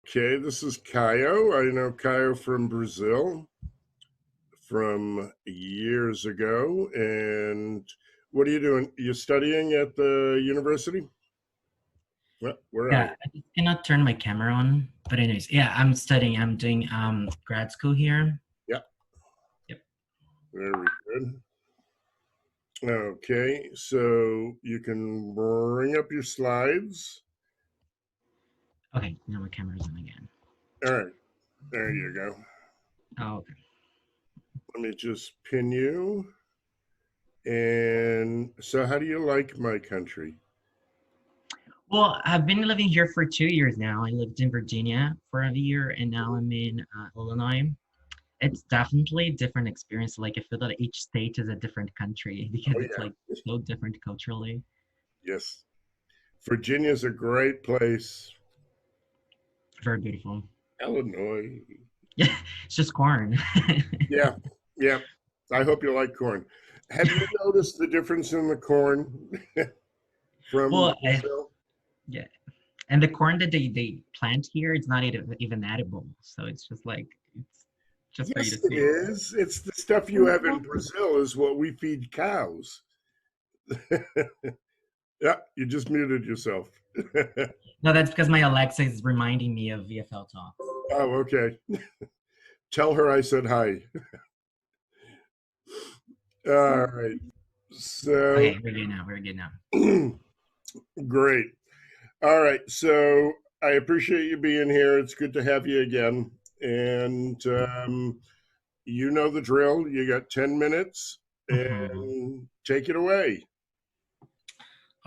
Okay, this is Caio. I know Caio from Brazil from years ago. And what are you doing? You studying at the university? Where are Yeah, you? I just cannot turn my camera on. But anyways, yeah, I'm studying. I'm doing grad school here. Yeah, Yep. very good. Okay, so you can bring up your slides. Okay, now my camera's on again. All right, there you go. Oh, okay. Let me just pin you. And so, how do you like my country? Well, I've been living here for 2 years now. I lived in Virginia for a year, and now I'm in Illinois. It's definitely a different experience. Like I feel that each state is a different country because Oh, it's like yeah. so different culturally. Yes. Virginia's a great place. Very beautiful. Illinois. Yeah, it's just corn. Yeah, yeah. I hope you like corn. Have you noticed the difference in the corn from Well, Brazil? yeah, and the corn that they plant here, it's not even edible. So it's just like it's just for you Yes, to it see. is. It's the stuff you have in Brazil is what we feed cows. Yeah, you just muted yourself. No, that's because my Alexa is reminding me of EFL talks. Oh, okay. Tell her I said hi. All right. So Okay, we're good now. We're good now. great. All right. So I appreciate you being here. It's good to have you again. And you know the drill. You got 10 minutes Mhm. and take it away.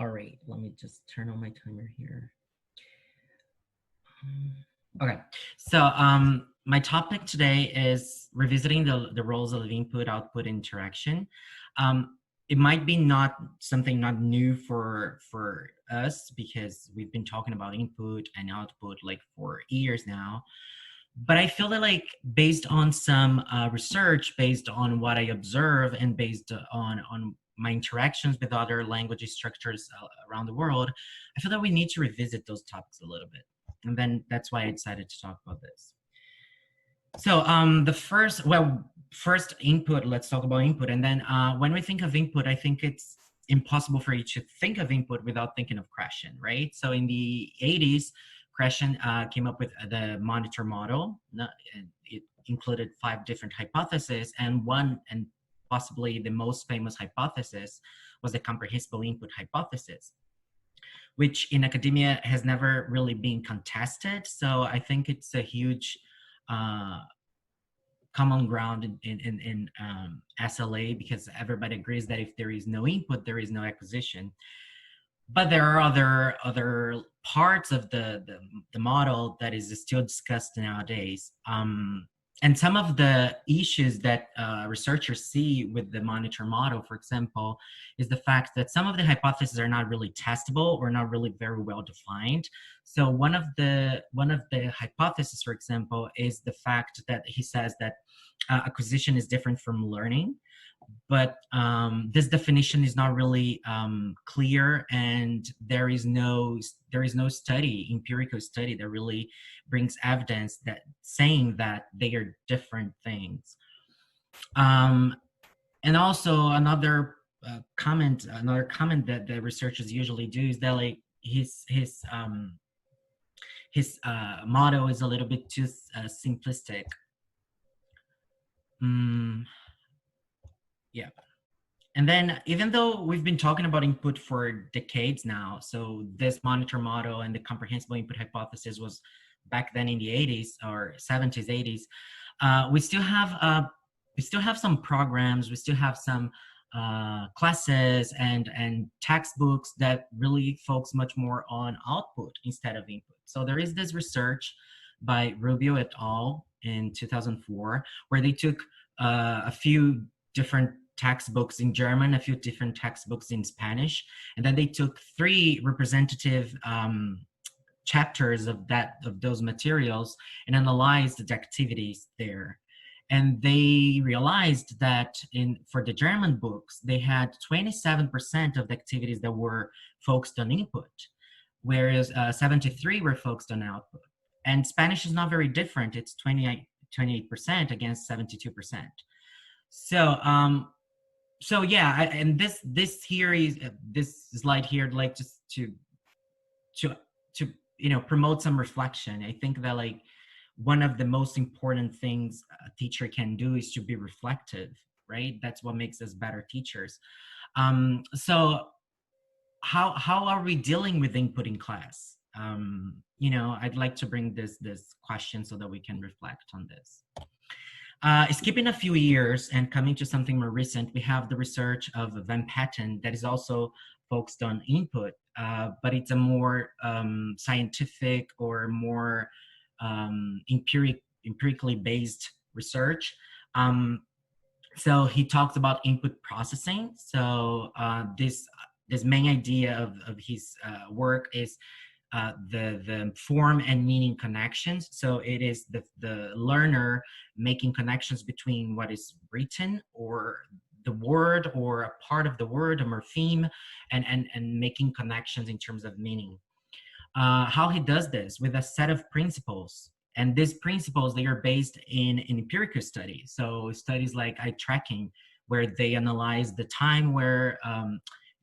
All right, let me just turn on my timer here. Okay, so my topic today is revisiting the roles of input-output interaction. It might be not something not new for us because we've been talking about input and output like for years now. But I feel that like based on some research, based on what I observe, and based on my interactions with other language structures around the world, I feel that we need to revisit those topics a little bit. And then that's why I decided to talk about this. So first input, let's talk about input. And then when we think of input, I think it's impossible for you to think of input without thinking of Krashen, right? So in the 80s, Krashen came up with the monitor model. It included 5 different hypotheses, and one, and possibly the most famous hypothesis, was the comprehensible input hypothesis, which in academia has never really been contested. So I think it's a huge uh, common ground in SLA, because everybody agrees that if there is no input, there is no acquisition. But there are other parts of the model that is still discussed nowadays. And some of the issues that researchers see with the monitor model, for example, is the fact that some of the hypotheses are not really testable or not really very well defined. So one of the hypotheses, for example, is the fact that he says that acquisition is different from learning, but this definition is not really clear, and there is no study, empirical study, that really brings evidence that saying that they are different things. Um, and also another comment that the researchers usually do is that like his motto is a little bit too simplistic. Mm, yeah. And then, even though we've been talking about input for decades now, so this monitor model and the comprehensible input hypothesis was back then in the 80s or 70s, 80s, we still have some programs, we still have some classes and textbooks that really focus much more on output instead of input. So there is this research by Rubio et al. In 2004, where they took a few different textbooks in German, a few different textbooks in Spanish, and then they took 3 representative chapters of those materials and analyzed the activities there. And they realized that for the German books, they had 27% of the activities that were focused on input, whereas 73 were focused on output. And Spanish is not very different. It's 28% against 72%. So, so yeah, and this here is this slide here, like just to to promote some reflection. I think that like one of the most important things a teacher can do is to be reflective, right? That's what makes us better teachers. So how are we dealing with input in class? I'd like to bring this question so that we can reflect on this. Skipping a few years and coming to something more recent, we have the research of Van Patten that is also focused on input, but it's a more scientific or more empirically based research. So he talks about input processing. So this main idea of his work is the form and meaning connections. So it is the learner making connections between what is written or the word or a part of the word, a morpheme, and making connections in terms of meaning. How he does this with a set of principles. And these principles, they are based in empirical studies. So studies like eye tracking, where they analyze the time where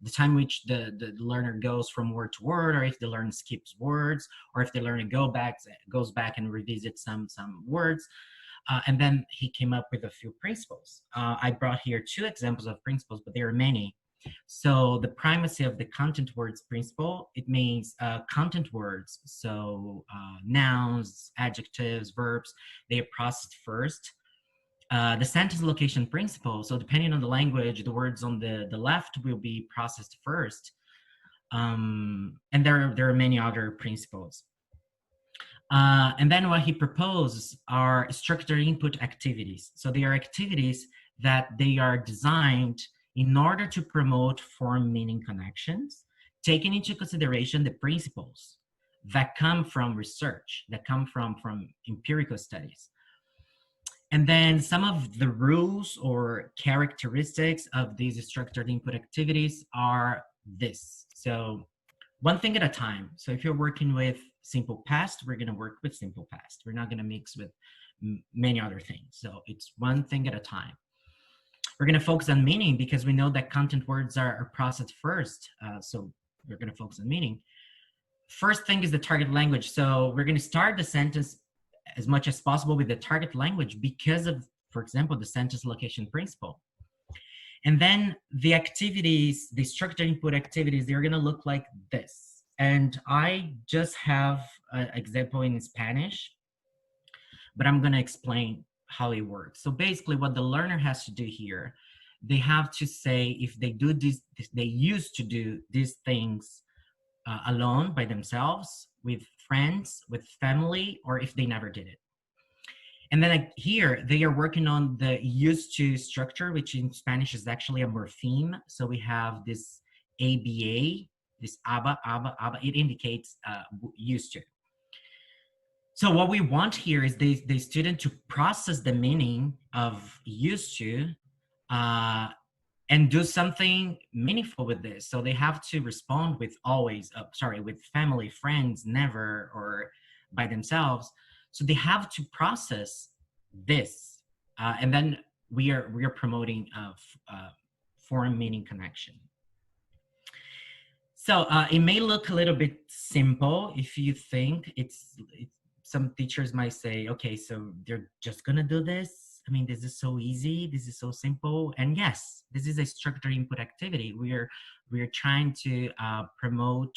the time which the learner goes from word to word, or if the learner skips words, or if the learner goes back and revisits some words. And then he came up with a few principles. I brought here 2 examples of principles, but there are many. So the primacy of the content words principle, it means content words. So nouns, adjectives, verbs, they are processed first. The sentence location principle, so depending on the language, the words on the left will be processed first. And there are many other principles. And then what he proposes are structured input activities. So they are activities that they are designed in order to promote form-meaning connections, taking into consideration the principles that come from research, that come from empirical studies. And then some of the rules or characteristics of these structured input activities are this. So one thing at a time. So if you're working with simple past, we're going to work with simple past. We're not going to mix with many other things. So it's one thing at a time. We're going to focus on meaning because we know that content words are processed first. So we're going to focus on meaning. First thing is the target language. So we're going to start the sentence as much as possible with the target language because of, for example, the sentence location principle. And then the activities, the structured input activities, they're going to look like this. And I just have an example in Spanish, but I'm going to explain how it works. So basically what the learner has to do here, they have to say if they do this, they used to do these things alone by themselves, with friends, with family, or if they never did it. And then here they are working on the used to structure, which in Spanish is actually a morpheme. So we have this ABA, this ABA, ABA, ABA. It indicates used to. So what we want here is the student to process the meaning of used to and do something meaningful with this. So they have to respond with always, with family, friends, never, or by themselves. So they have to process this, and then we are promoting form meaning connection. So it may look a little bit simple if you think it's some teachers might say, okay, so they're just gonna do this. I mean, this is so easy. This is so simple. And yes, this is a structured input activity. We're trying to promote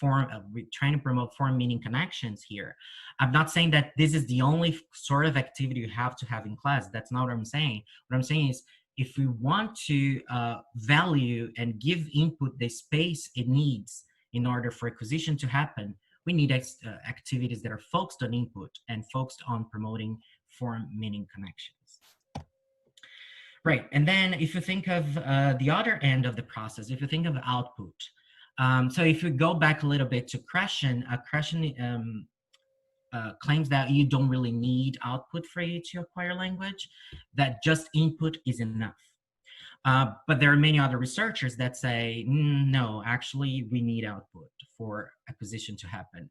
we're trying to promote form meaning connections here. I'm not saying that this is the only sort of activity you have to have in class. That's not what I'm saying. What I'm saying is if we want to value and give input the space it needs in order for acquisition to happen, we need activities that are focused on input and focused on promoting form meaning connections. Right, and then if you think of the other end of the process, if you think of output, so if you go back a little bit to Krashen, Krashen claims that you don't really need output for you to acquire language, that just input is enough. But there are many other researchers that say, no, actually, we need output for acquisition to happen.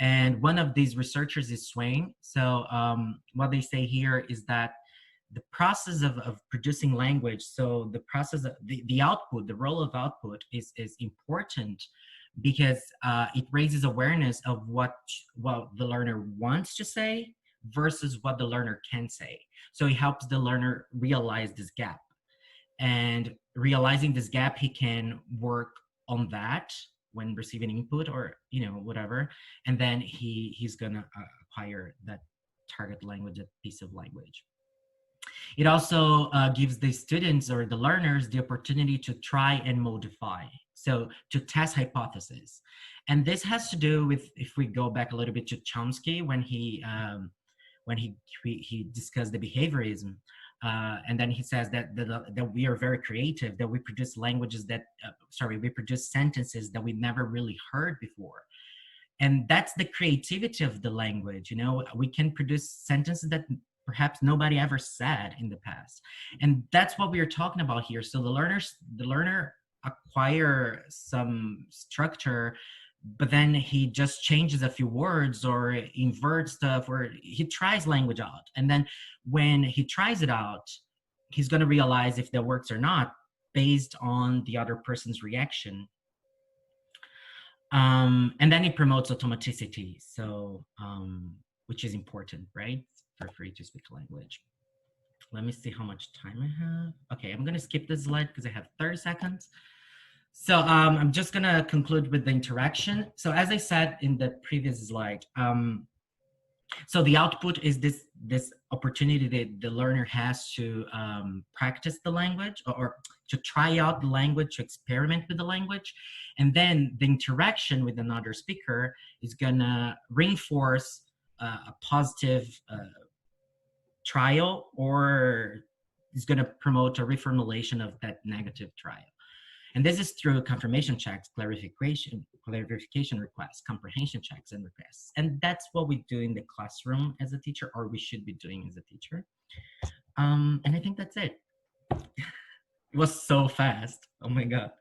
And one of these researchers is Swain. So what they say here is that the process of producing language, so the process of the output, the role of output is important because it raises awareness of what the learner wants to say versus what the learner can say. So it helps the learner realize this gap. And realizing this gap, he can work on that when receiving input or whatever, and then he's gonna acquire that target language, that piece of language. It also gives the students or the learners the opportunity to try and modify, so to test hypotheses. And this has to do with, if we go back a little bit to Chomsky, when he discussed the behaviorism, and then he says that we are very creative, that we produce languages that, we produce sentences that we never really heard before. And that's the creativity of the language. We can produce sentences that perhaps nobody ever said in the past. And that's what we are talking about here. So the learner acquire some structure, but then he just changes a few words or inverts stuff, or he tries language out. And then when he tries it out, he's going to realize if that works or not based on the other person's reaction. And then it promotes automaticity, so which is important, right? For free to speak language. Let me see how much time I have. Okay, I'm going to skip this slide because I have 30 seconds. So I'm just going to conclude with the interaction. So as I said in the previous slide, so the output is this opportunity that the learner has to practice the language, or to try out the language, to experiment with the language. And then the interaction with another speaker is going to reinforce a positive trial, or is going to promote a reformulation of that negative trial. And this is through confirmation checks, clarification requests, comprehension checks and requests. And that's what we do in the classroom as a teacher, or we should be doing as a teacher. And I think that's it. It was so fast. Oh my God.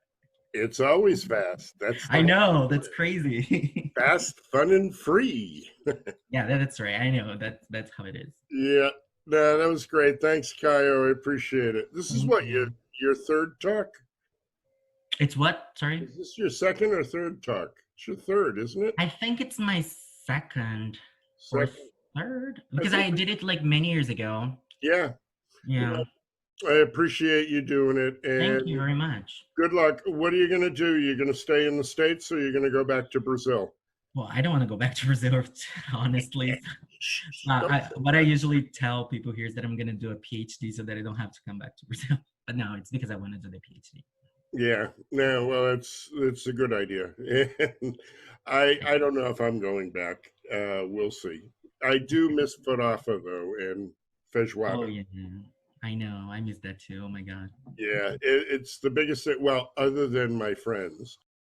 It's always fast. I know, that's crazy. Fast, fun, and free. Yeah, that's right. I know, that's how it is. Yeah, no, that was great. Thanks, Caio. I appreciate it. This is what, your third talk? It's what? Sorry? Is this your second or third talk? It's your third, isn't it? I think it's my second or third, because I did it like many years ago. Yeah. Yeah. I appreciate you doing it. And thank you very much. Good luck. What are you going to do? You're going to stay in the States, or you're going to go back to Brazil? Well, I don't want to go back to Brazil, honestly. What I usually tell people here is that I'm going to do a PhD so that I don't have to come back to Brazil. But no, it's because I want to do the PhD. Yeah, no, well, it's a good idea. I don't know if I'm going back. We'll see. I do miss Farofa though, and feijoada. Oh yeah, I know. I miss that too. Oh my God. Yeah, it's the biggest thing. Well, other than my friends,